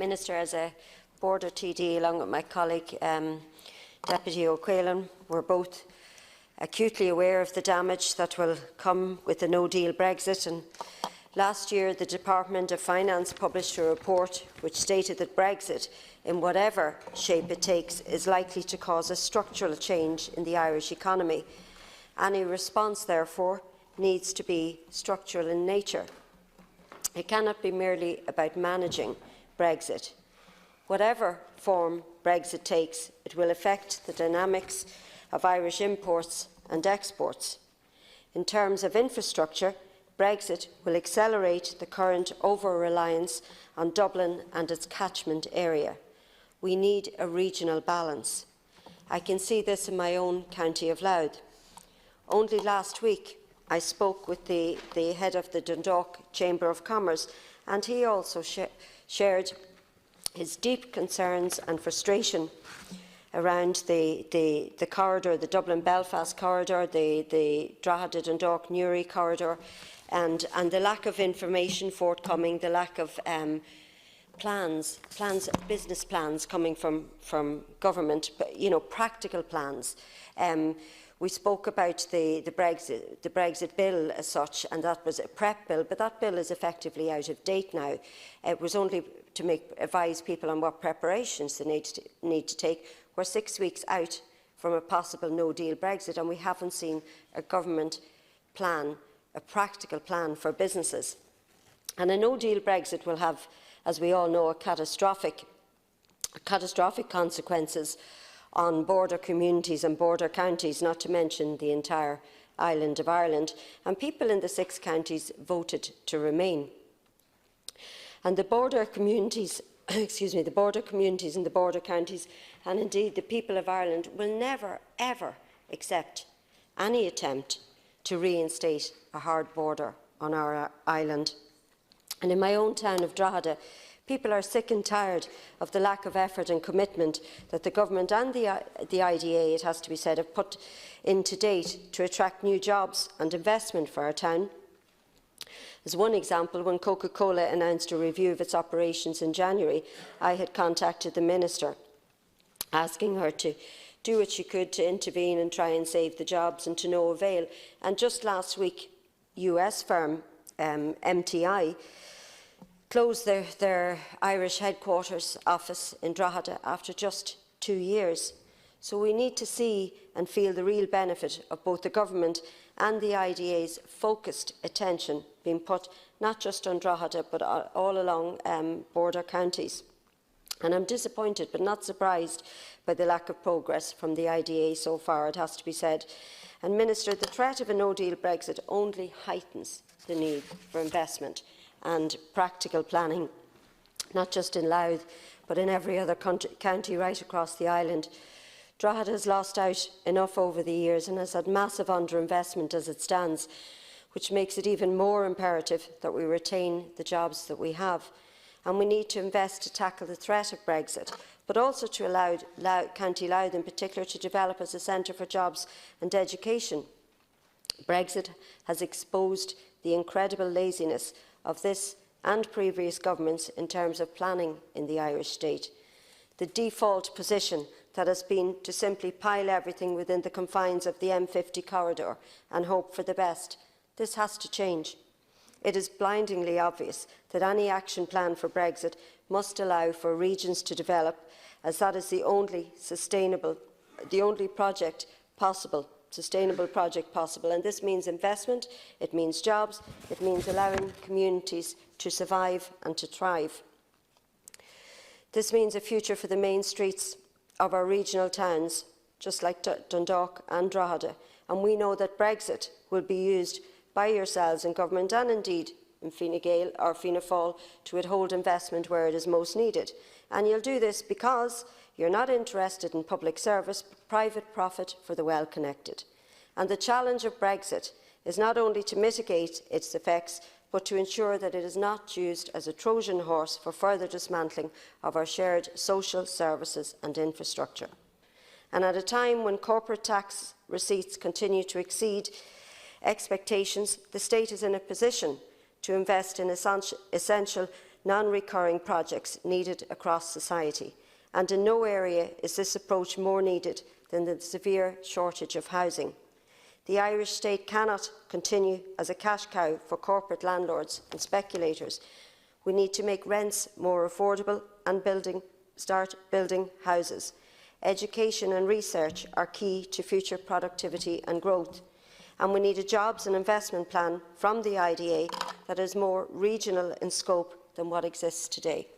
Minister, as a border TD, along with my colleague Deputy O'Quillan, we're both acutely aware of the damage that will come with a no-deal Brexit. And last year, the Department of Finance published a report which stated that Brexit, in whatever shape it takes, is likely to cause a structural change in the Irish economy. Any response, therefore, needs to be structural in nature. It cannot be merely about managing Brexit. Whatever form Brexit takes, it will affect the dynamics of Irish imports and exports. In terms of infrastructure, Brexit will accelerate the current over-reliance on Dublin and its catchment area. We need a regional balance. I can see this in my own county of Louth. Only last week, I spoke with the head of the Dundalk Chamber of Commerce, and he also shared his deep concerns and frustration around the corridor, the Dublin-Belfast corridor, the Drogheda-Dundalk-Newry corridor, and the lack of information forthcoming, the lack of business plans coming from government, but, practical plans. We spoke about the Brexit bill as such, and that was a PrEP bill, but that bill is effectively out of date now. It was only to advise people on what preparations they need to take. We're 6 weeks out from a possible no-deal Brexit, and we haven't seen a government plan, a practical plan for businesses. And a no-deal Brexit will have, as we all know, catastrophic consequences on border communities and border counties, not to mention the entire island of Ireland. And people in the 6 counties voted to remain. And the border communities, the border communities and the border counties, and indeed the people of Ireland, will never, ever accept any attempt to reinstate a hard border on our island. And in my own town of Drogheda, people are sick and tired of the lack of effort and commitment that the government and the IDA, it has to be said, have put in to date to attract new jobs and investment for our town. As one example, when Coca-Cola announced a review of its operations in January, I had contacted the Minister, asking her to do what she could to intervene and try and save the jobs, and to no avail. And just last week, US firm MTI closed their Irish headquarters office in Drogheda after just 2 years. So we need to see and feel the real benefit of both the government and the IDA's focused attention being put not just on Drogheda but all along border counties. And I'm disappointed but not surprised by the lack of progress from the IDA so far, it has to be said. And Minister, the threat of a no-deal Brexit only heightens the need for investment and practical planning, not just in Louth, but in every other county right across the island. Drogheda has lost out enough over the years and has had massive underinvestment as it stands, which makes it even more imperative that we retain the jobs that we have. And we need to invest to tackle the threat of Brexit, but also to allow County Louth in particular to develop as a centre for jobs and education. Brexit has exposed the incredible laziness of this and previous governments in terms of planning in the Irish state. The default position that has been to simply pile everything within the confines of the M50 corridor and hope for the best. This has to change. It is blindingly obvious that any action plan for Brexit must allow for regions to develop, as that is the only sustainable project possible, and this means investment, it means jobs, it means allowing communities to survive and to thrive. This means a future for the main streets of our regional towns, just like Dundalk and Drogheda, and we know that Brexit will be used by yourselves in government and indeed in Fine Gael or Fianna Fáil to withhold investment where it is most needed. And you'll do this because you're not interested in public service, but private profit for the well-connected. And the challenge of Brexit is not only to mitigate its effects, but to ensure that it is not used as a Trojan horse for further dismantling of our shared social services and infrastructure. And at a time when corporate tax receipts continue to exceed expectations, the state is in a position to invest in essential non-recurring projects needed across society, and in no area is this approach more needed than the severe shortage of housing. The Irish state cannot continue as a cash cow for corporate landlords and speculators. We need to make rents more affordable and start building houses. Education and research are key to future productivity and growth, and we need a jobs and investment plan from the IDA that is more regional in scope than what exists today.